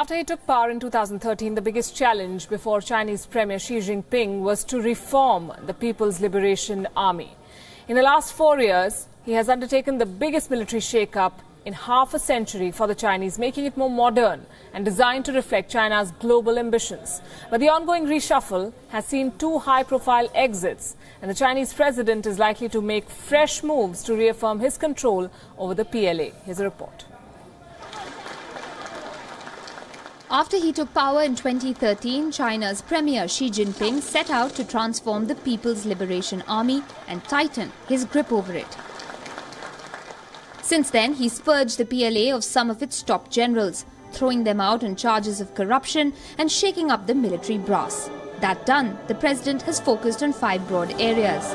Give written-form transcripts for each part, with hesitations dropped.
After he took power in 2013, the biggest challenge before Chinese Premier Xi Jinping was to reform the People's Liberation Army. In the last 4 years, he has undertaken the biggest military shake-up in half a century for the Chinese, making it more modern and designed to reflect China's global ambitions. But the ongoing reshuffle has seen 2 high-profile exits, and the Chinese president is likely to make fresh moves to reaffirm his control over the PLA. Here's a report. After he took power in 2013, China's Premier Xi Jinping set out to transform the People's Liberation Army and tighten his grip over it. Since then, he purged the PLA of some of its top generals, throwing them out on charges of corruption and shaking up the military brass. That done, the president has focused on 5 broad areas.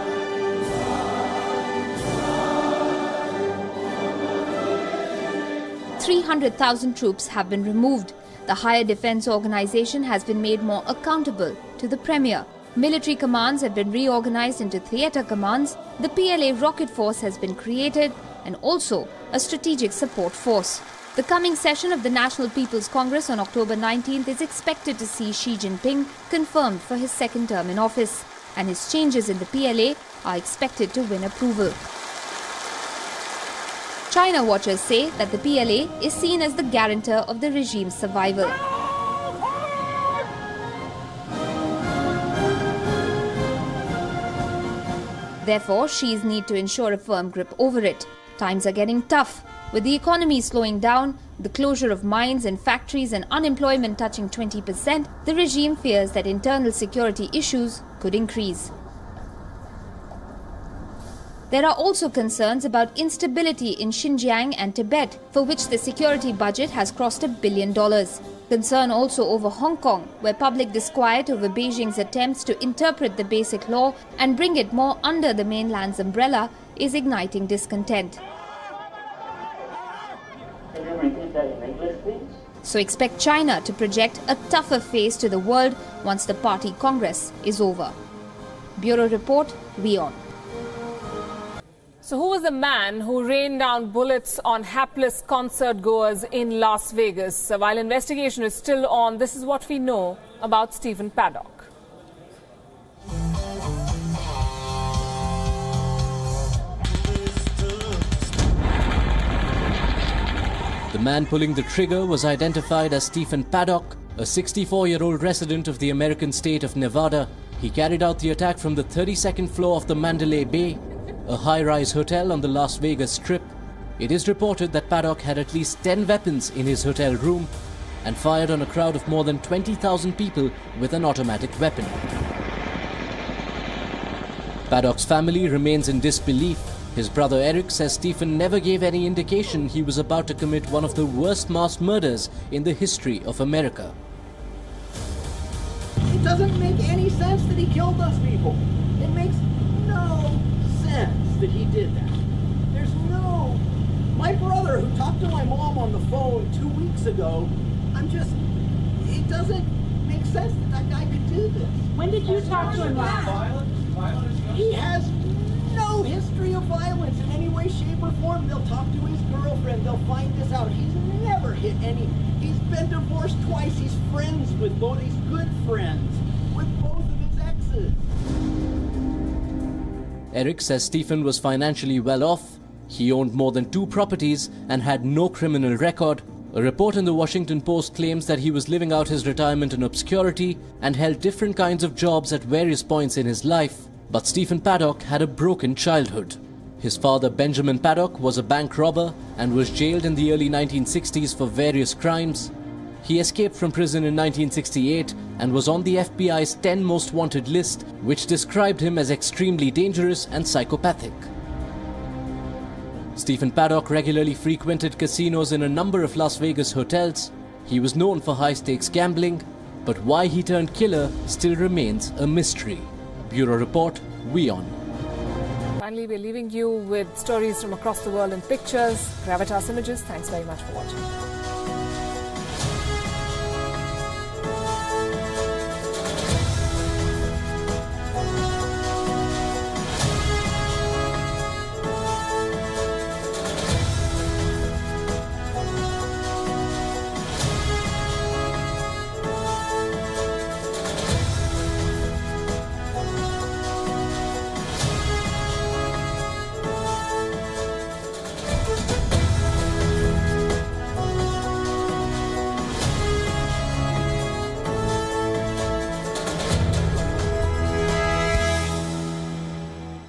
"300,000 troops have been removed. The higher defense organization has been made more accountable to the premier. Military commands have been reorganized into theatre commands. The PLA rocket force has been created, and also a strategic support force." The coming session of the National People's Congress on October 19th is expected to see Xi Jinping confirmed for his second term in office, and his changes in the PLA are expected to win approval. China watchers say that the PLA is seen as the guarantor of the regime's survival. Therefore, Xi's need to ensure a firm grip over it. Times are getting tough. With the economy slowing down, the closure of mines and factories and unemployment touching 20%, the regime fears that internal security issues could increase. There are also concerns about instability in Xinjiang and Tibet, for which the security budget has crossed $1 billion. Concern also over Hong Kong, where public disquiet over Beijing's attempts to interpret the basic law and bring it more under the mainland's umbrella is igniting discontent. Can you repeat that in English, please? So expect China to project a tougher face to the world once the party congress is over. Bureau Report, WION. So who was the man who rained down bullets on hapless concert goers in Las Vegas? While investigation is still on, this is what we know about Stephen Paddock. The man pulling the trigger was identified as Stephen Paddock, a 64-year-old resident of the American state of Nevada. He carried out the attack from the 32nd floor of the Mandalay Bay, a high-rise hotel on the Las Vegas Strip. It is reported that Paddock had at least 10 weapons in his hotel room and fired on a crowd of more than 20,000 people with an automatic weapon. Paddock's family remains in disbelief. His brother Eric says Stephen never gave any indication he was about to commit one of the worst mass murders in the history of America. It doesn't make any sense that he killed those people. It makes no sense that he did that. There's no... My brother, who talked to my mom on the phone 2 weeks ago, it doesn't make sense that that guy could do this. When did you talk to him last? He has no history of violence in any way, shape, or form. They'll talk to his girlfriend. They'll find this out. He's never hit any... He's been divorced twice. He's friends with both. He's good friends with both of his exes. Eric says Stephen was financially well off. He owned more than 2 properties and had no criminal record. A report in the Washington Post claims that he was living out his retirement in obscurity and held different kinds of jobs at various points in his life. But Stephen Paddock had a broken childhood. His father, Benjamin Paddock, was a bank robber and was jailed in the early 1960s for various crimes. He escaped from prison in 1968 and was on the FBI's 10 most wanted list, which described him as extremely dangerous and psychopathic. Stephen Paddock regularly frequented casinos in a number of Las Vegas hotels. He was known for high-stakes gambling, but why he turned killer still remains a mystery. Bureau Report, WION. Finally, we're leaving you with stories from across the world in pictures. Gravitas Images, thanks very much for watching.